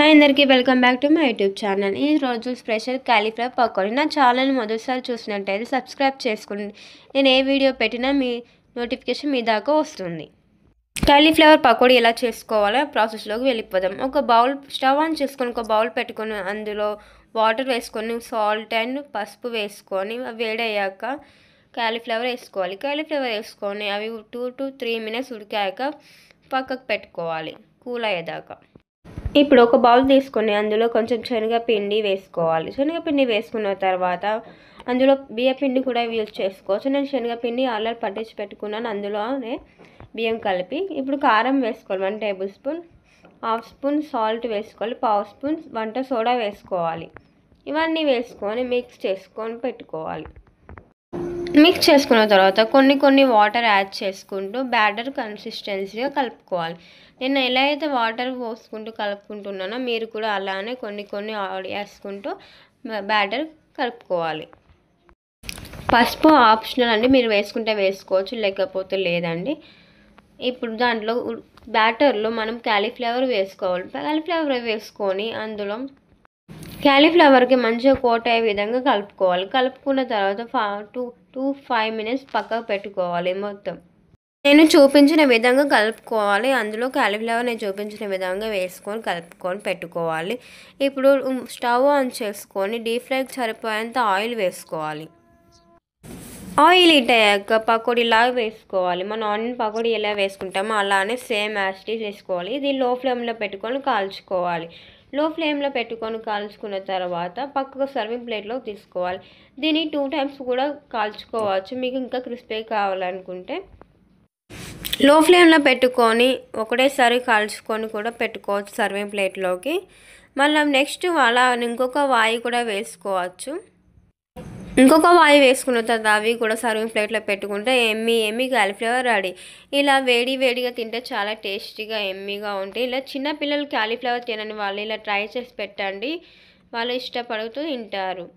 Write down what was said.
Hi అందరికీ welcome back to my YouTube channel. ఈ రోజు స్పెషల్ కాలీఫ్లవర్ పకోడీ. నా ఛానల్ని మొదటిసారి చూసినట్టయితే సబ్స్క్రైబ్ చేసుకోండి. నేను ఏ వీడియో పెట్టినా మీ నోటిఫికేషన్ మీ దాకా వస్తుంది. కాలీఫ్లవర్ పకోడీ ఎలా చేసుకోవాలో ప్రాసెస్లోకి వెళ్ళిపోదాం. ఒక బౌల్ స్టవ్ ఆన్ చేసుకొని ఒక బౌల్ పెట్టుకొని అందులో వాటర్ వేసుకొని సాల్ట్ అండ్ పసుపు వేసుకొని వేడయ్యాక కాలీఫ్లవర్ వేసుకోవాలి. కాలీఫ్లవర్ వేసుకొని అవి 2 to 3 minutes ఉడికాక పక్కకు పెట్టుకోవాలి కూల్ అయ్యేదాకా. ఇప్పుడు ఒక బౌల్ తీసుకొని అందులో కొంచెం శనగపిండి వేసుకోవాలి. శనగపిండి వేసుకున్న తర్వాత అందులో బియ్యపిండి కూడా యూజ్ చేసుకోవచ్చు. నేను శనగపిండి ఆల్రెడీ పట్టించి పెట్టుకున్నాను. అందులోనే బియ్యం కలిపి ఇప్పుడు కారం వేసుకోవాలి. 1 tablespoon, 1/2 spoon సాల్ట్ వేసుకోవాలి, 1/2 spoon వంట సోడా వేసుకోవాలి. ఇవన్నీ వేసుకొని మిక్స్ చేసుకొని పెట్టుకోవాలి. మిక్స్ చేసుకున్న తర్వాత కొన్ని వాటర్ యాడ్ చేసుకుంటూ బ్యాటర్ కన్సిస్టెన్సీగా కలుపుకోవాలి. నేను ఎలా అయితే వాటర్ పోసుకుంటూ కలుపుకుంటున్నానో మీరు కూడా అలానే కొన్ని వేసుకుంటూ బ్యాటర్ కలుపుకోవాలి. పసుపు ఆప్షనల్ అండి, మీరు వేసుకుంటే వేసుకోవచ్చు లేకపోతే లేదండి. ఇప్పుడు దాంట్లో బ్యాటర్లో మనం కాలీఫ్లవర్ వేసుకోవాలి. కాలీఫ్లవర్ వేసుకొని అందులో కాలీఫ్లవర్కి మంచిగా కోట్ అయ్యే విధంగా కలుపుకోవాలి. కలుపుకున్న తర్వాత 2 to 5 minutes పక్కకు పెట్టుకోవాలి. మొత్తం నేను చూపించిన విధంగా కలుపుకోవాలి. అందులో కాలీఫ్లవర్ నేను చూపించిన విధంగా వేసుకొని కలుపుకొని పెట్టుకోవాలి. ఇప్పుడు స్టవ్ ఆన్ చేసుకొని డీప్ ఫ్రైకి సరిపోయేంత ఆయిల్ వేసుకోవాలి. ఆయిల్ హీట్ అయ్యాక పకోడీలాగా వేసుకోవాలి. మనం ఆనియన్ పకోడీ ఎలా వేసుకుంటామో అలానే సేమ్ యాజ్ ఇట్ ఈజ్ వేసుకోవాలి. ఇది లో ఫ్లేమ్లో పెట్టుకొని కాల్చుకోవాలి. లో ఫ్లేమ్లో పెట్టుకొని కాల్చుకున్న తర్వాత పక్కకు సర్వింగ్ ప్లేట్లో తీసుకోవాలి. దీన్ని 2 times కూడా కాల్చుకోవచ్చు. మీకు ఇంకా క్రిస్పీ కావాలనుకుంటే లో ఫ్లేమ్లో పెట్టుకొని ఒకటేసారి కాల్చుకొని కూడా పెట్టుకోవచ్చు సర్వింగ్ ప్లేట్లోకి. మళ్ళీ నెక్స్ట్ అలా ఇంకొక వాయి కూడా వేసుకోవచ్చు. ఇంకొక వాయి వేసుకున్న తర్వాత అవి కూడా సర్వింగ్ ప్లేట్లో పెట్టుకుంటే ఎమ్మీ కాలీఫ్లవర్ రెడీ. ఇలా వేడిగా తింటే చాలా టేస్టీగా ఎమ్మీగా ఉంటాయి. ఇలా చిన్నపిల్లలు కాలీఫ్లవర్ తినని వాళ్ళు ఇలా ట్రై చేసి పెట్టండి, వాళ్ళు ఇష్టపడుతూ తింటారు.